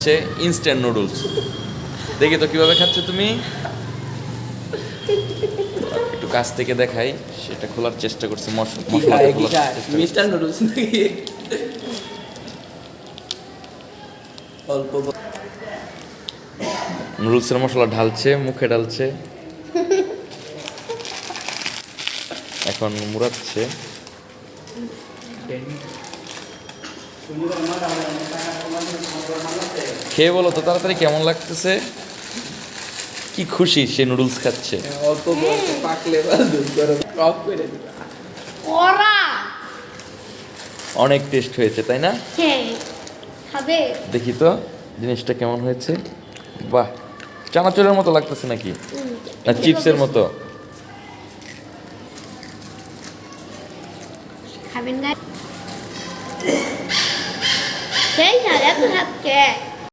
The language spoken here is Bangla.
হচ্ছে ইনস্ট্যান্ট নুডলস। দেখি তো কিভাবে খাচ্ছ তুমি। একটু কাছ থেকে দেখাই, সেটা খোলার চেষ্টা করছি। মিস্টার নুডলস নাকি? অল্প নুডলসের মশলা ঢালছে, মুখে ঢালছে, এখন মুড়াচ্ছে। খেয়ে বলো তো তাড়াতাড়ি কেমন লাগতেছে। কি খুশি সে নুডলস খাচ্ছে। অল্প পাকলে অফ করে দিবা। ওরা অনেক টেস্ট হয়েছে তাই না? হ্যাঁ খাবে। দেখি তো জিনিসটা কেমন হয়েছে। বাহ, চানাচুরের মতো লাগতেছে নাকি, না চিপসের মতো? খাবেন গাই সেই না এত হাত কে